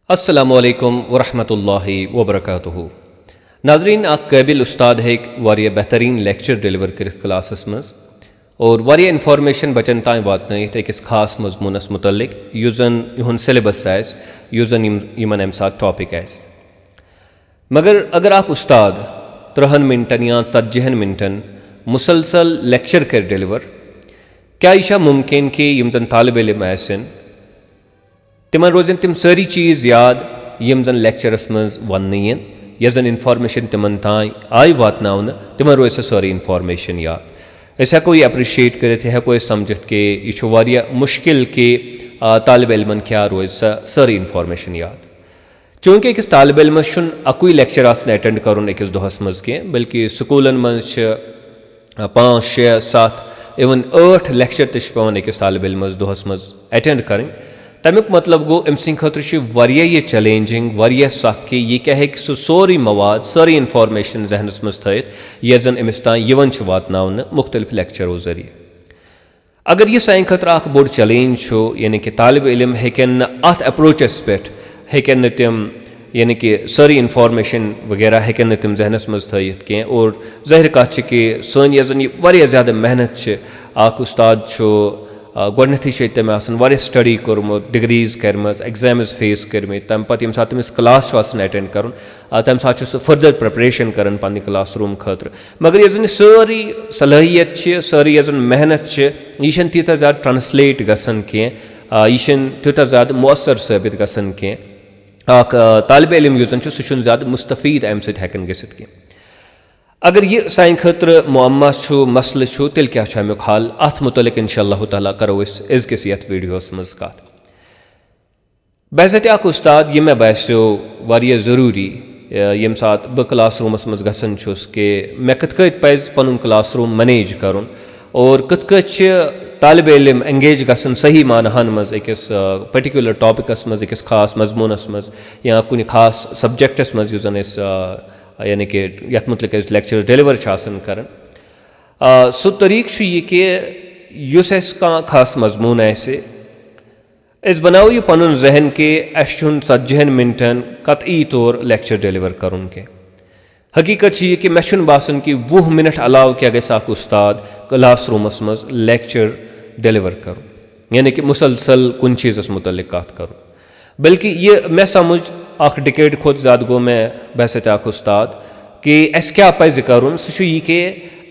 अस्सलामुअलैकुम वरहमतुल्लाहि वबरकातुहू। नाजरीन काबिल उस्ताद है वारिया बेहतरीन लेक्चर डिलीवर कर क्लासस मज और वारिया इन्फॉर्मेशन बचन तान वातनयित अकिस खास मजमूनस मुतल्लिक युस जन इहुंद सिलेबस आस युस जन यमन अमि साथ टॉपिक आस। मगर अगर आप उस्ताद 30 मिनटन या 40 मिनटन मुसलसल लेक्चर कर डिलीवर, क्या यह मुमकिन कि यम जन तालिब इल्म आसन तिमन रोजन तिम सारी चीज़ याद यम जन लेक्चरस मज वन यह जन इन्फॉर्मेशन तिमन तान आई वातन तिमन रोज सह सारी इन्फॉर्मेशन याद। अस हेको यह अप्रिशिएट कर हेको समझित कि यह मुश्किल कि तालिब इल्मन क्या रोज सह सारी इन्फॉर्मेशन याद। चूँकि अकिस तालिब इल्मस अकुई लेक्चर अटेंड कर अकिस दोहस मज कह, बल्कि स्कूलन मज 5, 6, 7 इवन 8 लेक्चर तवान अकिस तालिब इल्मस दोहस मज अटेंड करें। तमिक मतलब गो अम सद खतर यह चैलेंजिंग वारिया सख कि यह क्या है सह सोरी मवाद सारी इन्फॉर्मेशन जहनस मज थत यह जन अमिस तान वातन मुख्तलिफ लेक्चरों जरिए। अगर यह सान खतर अख बोड़ चैलेंज यानी कि तालिब इल्म हेकन अत अप्रोचस पे हेकन तिम यानी कि सारी इन्फॉर्मेशन वगैरह हेकन तिम जहनस मज थत कह। और ज़ाहिर कत कि सन यह जन वारिया ज़्यादा मेहनत अख उस्ताद गोडनथी तमें वारिया स्टडी कोर्मुत, डिग्रीज करमज, एग्जाम्स फेस करम, तम पत यम सात तमिस क्लास अटेंड कर तम सात सह फर्दर प्रिपरेशन कर पन्ने क्लास रूम खतर। मगर यह जन सारी सलाहियत सारी यह जन मेहनत यह तीजा ज़्यादा ट्रांसलेट गसन कह, यह तूत ज़्यादा मुअसर साबित गसन कह। अख तालिब इल्म युस जन सह ज़्यादा मुस्तफीद अमि सत हेकन गसित कह। अगर यह सान खतर मुअम्मा मसल तेल क्या अमुक हाल अत मुतलिक इंशाअल्लाह ताला करो अज़किस यथ वीडियोस मज कत। बहज़त अख उस्ताद यह मे बास्यो वारिया ज़रूरी यम सात बह क्लास रूमस मज गसन छुस कि मे कथ कत पज़ पनुन क्लास रूम मैनेज करन और कथ कत तालिब इल्म एंगेज गसन सही मानहन मज अकिस पर्टिकुलर टॉपिकस मज अकिस खास मजमूनस मज या कुछ खास सब्जेक्टस मज युस जन यानी कि यथ मुतलिक लेक्चर डिलीवर कर सह तरीक यह कि युस खास मजमून अस बनाओ यह पन जहन कि अस 40 मिनटन कतई तौर लेक्चर डिलीवर कर हकीकत यह कि मे बासन कि 20 मिनट अलाव क्या गि उस्ताद क्लास रूमस मज लेक्चर डिलीवर कर यानी कि मुसलसल कुन चीज़स मुतलिक कत कर। बल्कि यह मे समझ अख डिकेड खुद ज़्यादा गो मे बहसत अख उस्ताद कि अस क्या पज़ कर सह यह कि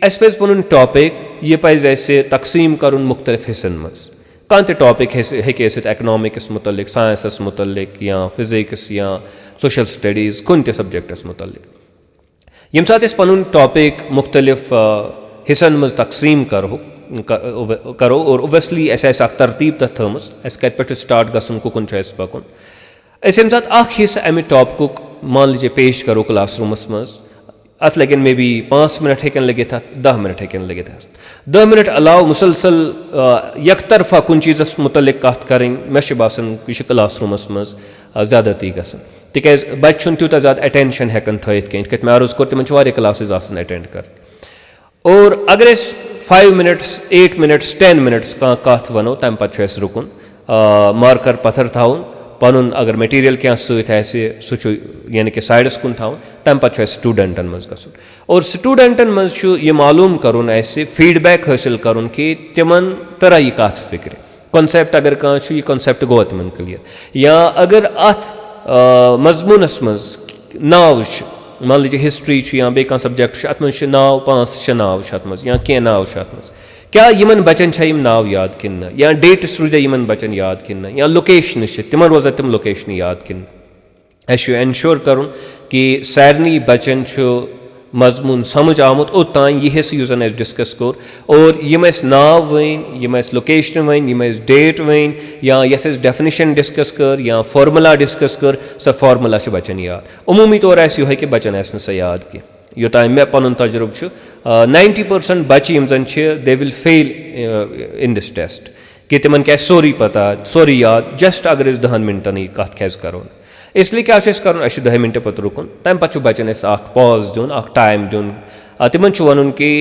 अस पज़ पनुन टॉपिक यह पज़ अस तकसीम कर मुख्तलिफ हिस्सन मज। कह टॉपिक हेके इकनॉमिक्स मुतलिक, साइंसस मुतलिक या फिजिक्स या सोशल स्टडीज़ कुन ते सब्जेक्टस मुतलिक। यम साथ पनुन टॉपिक मुख्तलिफ हिस्सन मज तकसीम करो और ओबवियसली अस तरतीब तथ थमस अस कत पे स्टार्ट गसन कुन पकुन अस यम साथ अख हिस्सा अमि टॉपिक मान लीजिए पेश करो क्लास रूमस मज अत लगन मे बी 5 मिनट हेकन लगित 10 मिनट हेकन लगित 10 मिनट अलाव मुसलसल यक तरफा कुन चीज़स मुतलिक कत करें मे बासन यह क्लास रूमस मज ज़्यादती गसन तिकाज बच्चे तूत ज़्यादा अटेंशन हेकन थत कह मे अर्ज कोर तिमन वारिया क्लासेस अटेंड कर। और अगर अस 5 मिनट्स 8 मिनट्स 10 मिनट्स कत वनो तम पे रुकुन मार्कर पत्थर थाउन पनुन अगर मटीरियल क्या सह यानी कि साइडस कुन थाउन तम पे स्टूडेंटन मज गसन और स्टूडेंटन मज यह मालूम करुन फीडबैक हासिल करुन कि तिमन तरह यह कत फिक्र कॉन्सेप्ट अगर कह यह कॉन्सेप्ट गो तिमन क्लियर या अगर अत मजमूनस मज नाव मान लीजिए हिस्ट्री या बे सब्जेक्ट अत मज नाव 5-6 नाव अत मज या कह नाव अत मज क्या यमन बचन यम नाव याद किन या डेट्स रोजा यमन बचन याद किन या लोकेशन तिमन रोजा तिम लोकेशन याद किन अस एनश्योर करुन कि सारनी बचन मजमून समझ आमुत ओतान यह हिस्स युस जन डिस्कस कोर और यम नाव वन यम लोकेशन वन यम डेट वन या यस डेफिनेशन डिस्कस कर या फार्मूला डिस्कस कर सह फार्मूला बचन याद। उमूमी तौर यह कि बचन सह याद कह योतान मे पनुन तजुर्ब 90% बच्चे यम जन they will fail in this test कि तिमन क्या सोरी पता सोरी याद जस्ट अगर 10 मिनटन यह कत क्या करो इसलिए क्या कर 10 मिनट पे रुकुन तम पे बचन पॉज दिन टाइम दिन तिमन वन कि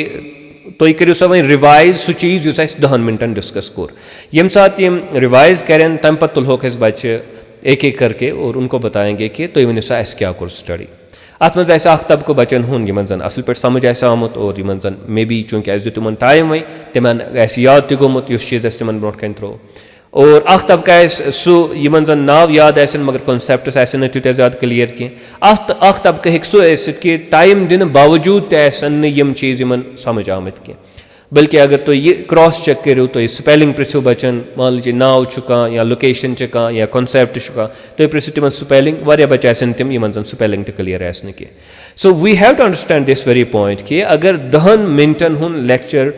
तुम करो सह वह रिवाइज सह चीज़ 10 मिनटन डिस्कस कोर यम सात यम रिवाइज करें तम पे तुलहोक बच्चे एक एक करके और उनको बताएंगे कि तुम वन सा क्या कोर स्टडी अत मज तबक बच्चन हुन यमन जन असल पे समझ आमुत और यमन जन मे बी चूंकि तिमन टाइम वही तिमन याद तगोमुत उस चीज़ तिमन ब्रोट कन त्रो और तबका सह यमन जन नाव याद आसन मगर कॉन्सेप्ट्स आसन तूत ज़्यादा क्लियर कह तबका हे सह कि टाइम दिन बावजूद तन यम चीज़ यमन समझ आमत कह बल्कि अगर तुम यह क्रॉस चेक करो तुम स्पेलिंग पृछो बच्चन मान लीजिए नाव या लोकेशन या कॉन्सेप्ट तुम पृछो तिम स्पेलिंग वारिया बच्चे आसन तिम यमन जन स्पेलिंग क्लियर आसन कह so we have to understand this very point कि अगर 10 मिनटन हुन लेक्चर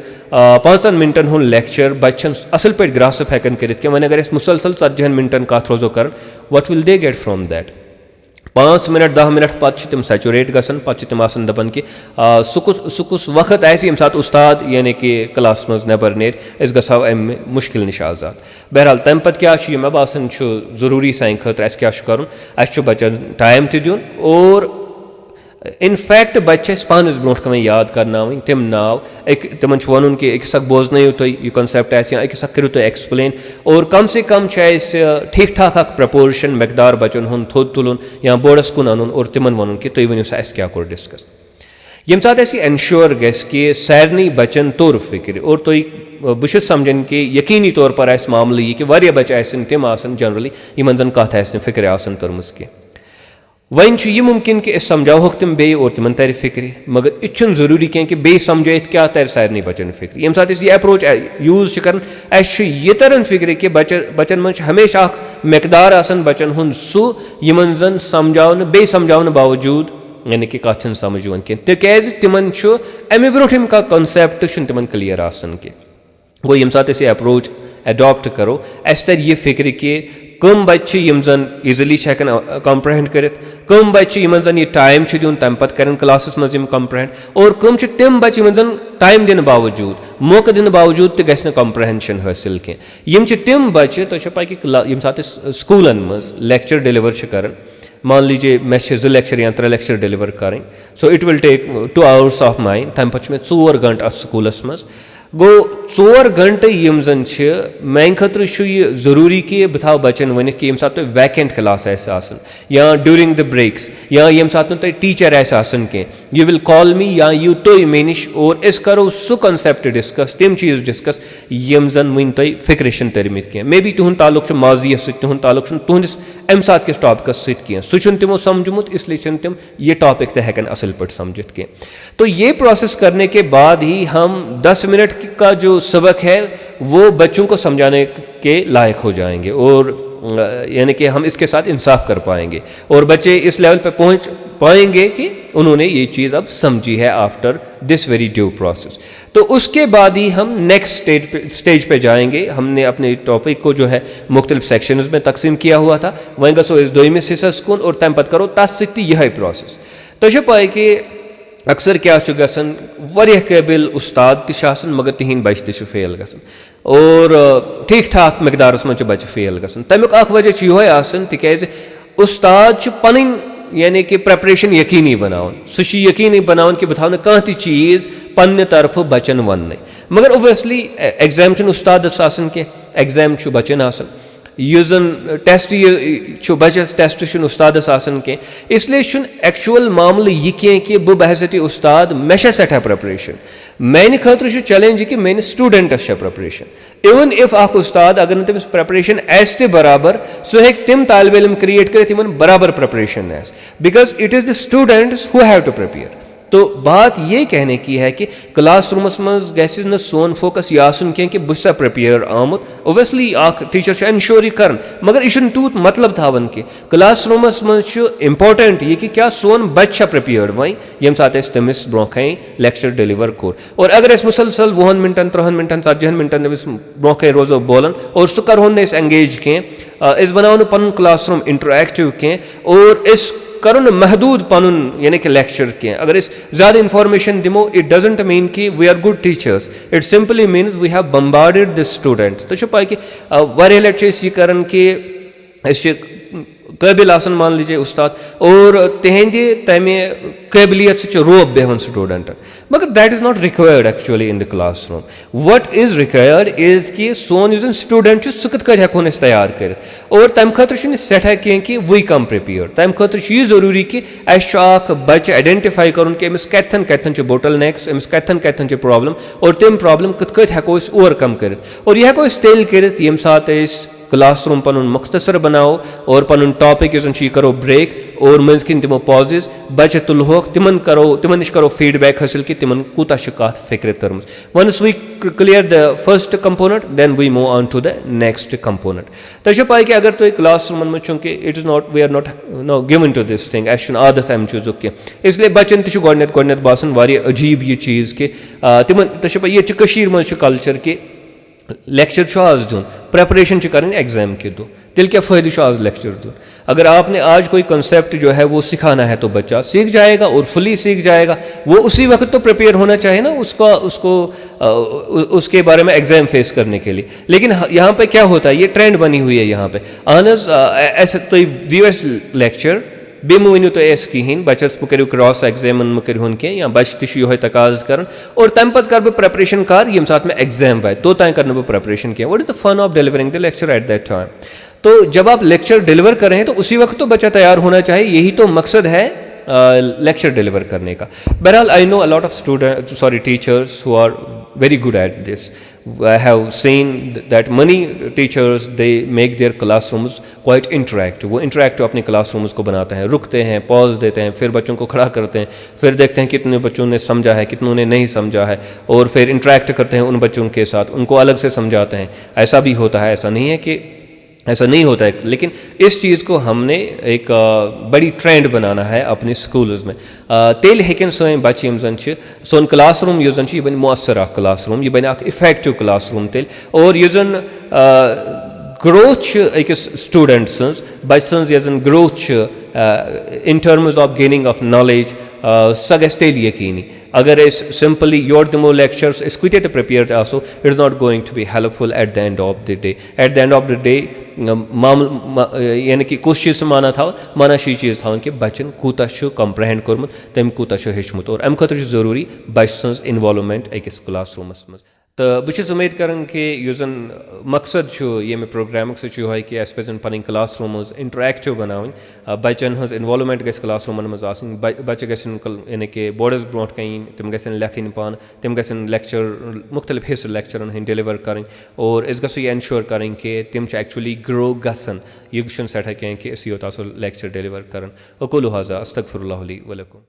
5 मिनटन हुन लेक्चर बच्चन असल पे ग्रासप हेकन कर वन अगर मुसलसल 40 मिनटन कत रोजो कर what will they get from that 5 minute 10 minute पत् तिम सैचुरेट गसन पत् तिम आसन दपन कि सह वक्त आए यम सात उस्ताद यानी कि क्लास मज नबर नेर अस गो अम मुश्किल नश आजाद बहरहाल तम पत् क्या मे बासन जरूरी सान खतर अस क्या कर बच्चन टाइम दिन और इनफैक्ट बच्चे पानस ब्रोट कम याद करना तिम नाव तिमन वन कि अकिस बोजन तुम यह कॉन्सेप्ट अकिस करो तुम एक्सप्लेन और कम से कम ठीक ठाक प्रपोर्शन मकदार बच्चन हूँ थोद तुलन या बोर्डस कुन अन और तिमन वन कि तुम वन सा क्या कोर डिस्कस यम सात एनश्योर गस कि सारे बच्चन तोर फिक्र और तुम बहुत समझन कि यकीनी तौर पर मामल यह कि वह बच्चे तिम जनरली यमन जन कत फिक्र तरमज कह वन यह मुमकिन कि समझाओ तिम बे और तिमन तर फिक्र मगर यह जरूरी कह कि बे समझ क्या तर सारे बच्चन फिक्र यम सात यह अप्रोच यूज कर यह तरन फिक्र कि बच्चन मज हमेशा मकदार आसन बच्चन हुन सह यमन जन समझावन बे समझावन बावजूद यानी कि कत समझ वन कह तिकाज तिमन अमे ब्रोठम का कॉन्सेप्ट तिमन क्लियर आसन कह गो यम सात अप्रोच अडॉप्ट करो अस तर यह फिक्र कि कम बच्चे यम जन इजली हेकन कॉम्प्रहेंड कर कम बच्चे यमन जन यह टाइम दिन तम पत कर क्लास मज कॉम्प्रहेंड और कम तम बच्चे यमन जन टाइम दिन बावजूद मौका दिन बावजूद तो गि कॉम्प्रहेंशन हासिल कह यम तम बच्चे तुम पा कि यम सात स्कूलन मज लेक्चर डिलीवर कर मान लीजिए मे 2 लेक्चर या 3 लेक्चर डिलीवर करें so it will take 2 hours of mine तम पे मे 4 घंटे अत स्कूलस मज गो 4 घंटे यम जन मान खतर यह जरूरी कि बह थो बच्चन वन कि यम सात वैकेंट क्लास या ड्यूरिंग द ब्रेक्स या यम सात तुम टीचर कह यू विल कॉल मी या यू तुम मे निश और अस करो सह कॉन्सेप्ट डिस्कस तम चीज़ डिस्कस यम जन वन तुम फिक्र तरमित कह मे बी तुहद ताल्लुक माजी तुहद ताल्लुक तुहदिस अम सात किस टॉपिकस सह सह तिमो समझमुत इसलिए तिम यह टॉपिक तो हेकन असल पे समझित कह तो ये प्रोसेस करने के बाद ही हम 10 मिनट का जो सबक है वो बच्चों को समझाने के लायक हो जाएंगे और यानी कि हम इसके साथ इंसाफ कर पाएंगे और बच्चे इस लेवल पे पहुंच पाएंगे कि उन्होंने ये चीज़ अब समझी है after this very due process. तो उसके बाद ही हम नेक्स्ट स्टेज पे जाएंगे। हमने अपने टॉपिक को जो है मुख्तलिफ सेक्शंस में तकसीम किया हुआ था, वहीं गो इस दोमिस हिस्सस कुन और तम पत करो तस यह प्रोसेस। तो पाए कि अक्सर क्या गसन वारिया काबिल उस्ताद तन मगर तिहिंद बच्चे फेल गसन और ठीक ठाक मकदारस मज बच्चे फेल गसन। तमिक वजह यह तिकाज उस्ताद पन यानी कि प्रेपरेशन यकीनी बनावन, सह यकीनी बनावन कि बह थो कह चीज़ पन्ने तरफ बच्चन वन, मगर ओबियसली एग्जाम उस्तादस कह एग्जाम बच्चन आसन युस जन टेस्ट बचस टेस्ट उस्तादस कह, इसलिए एक्चुअल मामल यह कह कि बहसती उस्ताद मे सठा प्रेपरेशन, मेन खतर चैलेंज कि main students preparation. Even if उस्ताद अगर तमिस प्रेपरेशन आस बराबर सह हेक तिम तालिब इल्म क्रिएट कर बराबर प्रेपरेशन आस, because it is the students who have to prepare. तो बात ये कहने की है कि क्लासरूमस मज गि सोन फोकस यह आसन कह कि बह प्रिपेयर आमुत। ओबियसली टीचर एनश्योर यह कर, मगर यह तूत मतलब थावन कि क्लासरूमस मज इम्पोर्टेंट यह कि क्या सोन बच्चा प्रिपेयर्ड वही यम सात तमिस ब्रोख लेक्चर डिलीवर कोर। और अगर मुसलसल 20 मिनटन 30 मिनटन 40 मिनटन तमिस ब्रोख रोजो बोलन और सह करोन एंगेज कह बनाओ पन क्लासरूम इंटरएक्टिव कह और करो महदूद पन यानी कि लेक्चर कह। अगर ज़्यादा इंफॉर्मेशन दिमो इट डजंट मीन कि we are good teachers, it simply means we have bombarded the students. तो पाए कि वारिया लट यह कर कि काबिल आसन मान लीजिए उस्ताद और तिहंदि तमे काबिलियत से रोब बेहन स्टूडेंट मगर that is not required actually in the class room what is required is कि सोन यह स्टूडेंट सह कत हेकोन तैयार कर और तम खतर सठा कह कि वी कम प्रिपेयर तम खतर यह जरूरी कि बच्चे आइडेंटिफाई कर अमिस कतन कतन बोटल नेक्स अमिस कतन कतन प्रॉब्लम और तम प्रॉब्लम कत हेको ओवरकम कर और यह हेको तेल कर ये सात क्लासरूम पन मुख्तसर बनाओ और पन टॉपिक करो ब्रेक और मज किन तमो पॉजेज बच्चे तुलहोक तिमन नश करो फीडबैक हासिल कि तिमन कूता कत फिक्र तरम once we clear the first component then we move on to the next component तो पाई कि अगर तुम क्लासरूम में चूंकि it is not we are not no given to this thing अस आदत अम चीज़ की इसलिए बच्चन तक बासान वारिया अजीब यह चीज़ कि तिमन तो ये मज कल्चर कि लेक्चर आज दुन प्रेपरेशन करें एग्जाम के दो तिल क्या फ़ायदा आज लेक्चर दुन अगर आपने आज कोई कंसेप्ट जो है वो सिखाना है तो बच्चा सीख जाएगा और फुली सीख जाएगा वो उसी वक्त तो प्रिपेयर होना चाहिए ना उसके बारे में एग्जाम फेस करने के लिए लेकिन यहाँ पे क्या होता है ये ट्रेंड बनी हुई है यहाँ पे ऐसे तो दियो लेक्चर बे वन तो कहें बचस बह करो क्रॉस एग्जामन मह कर कह या बच्चे ये तकाज कर और तम पत् कर प्रेपरेशन कर ये साथ में एग्जाम वात तो तान कर प्रेपरेशन किया what is the fun of delivering the lecture at that time तो जब आप लेक्चर डिलीवर कर रहे हैं तो उसी वक्त तो बच्चा तैयार होना चाहिए यही तो मकसद है लेक्चर डिलीवर करने का बहरहाल I know a lot of student teachers who are very good at this. I have seen that many teachers they make their classrooms quite interactive. वो interactive अपने classrooms को बनाते हैं रुकते हैं पॉज देते हैं फिर बच्चों को खड़ा करते हैं फिर देखते हैं कितने बच्चों ने समझा है कितनों ने नहीं समझा है और फिर इंटरेक्ट करते हैं उन बच्चों के साथ उनको अलग से समझाते हैं ऐसा भी होता है ऐसा नहीं है कि ऐसा नहीं होता है लेकिन इस चीज़ को हमने एक बड़ी ट्रेंड बनाना है अपने स्कूल्स में तेल हेकन सोन बच्चे यम सोन क्लासरूम यह यह बन मौसर क्लासरूम यह बन इफेक्टिव क्लासरूम तेल और यह ग्रोथ अकिस स्टूडेंट सज बच्चे सज growth in terms of gaining of knowledge सह गि तेल यकीनी अगर सिंपली योर दिमो लेक्चर्स कूत प्रिपेयर आसो it is not going to be helpful at the end of the day at the end of the day यानी कि कुछ चीज़ माना था माना शी चीज़ था कि बच्चन कूता कंप्रहेंड कोर्मुत तम कूता हेचमुत और अम खतर जरूरी बच्चे सज इन्वॉल्वमेंट अकिस क्लासरूमस मज तो बहुत उम्मीद करान कि युजन मकसद ये प्रोग्राम सह कि अस पन पन क्लासरूम्स इंटरेक्टिव बनावन बच्चन हज इन्वॉल्वमेंट गस क्लासरूमन मज बच्चे गन यानी कि बोर्डस ब्रोट कन तम गन लेखन पान तम गन लेक्चर मुख्तलिफ हिस्स लेक्चरन हंद डिलीवर करें और अस गो यह एनश्योर करें कि तम एक्चुअली ग्रो गसन यह सठा कह कि योत आसो लेक्चर डिलीवर कर अकुलु हाजा अस्तगफिरुल्लाह ली व लकुम।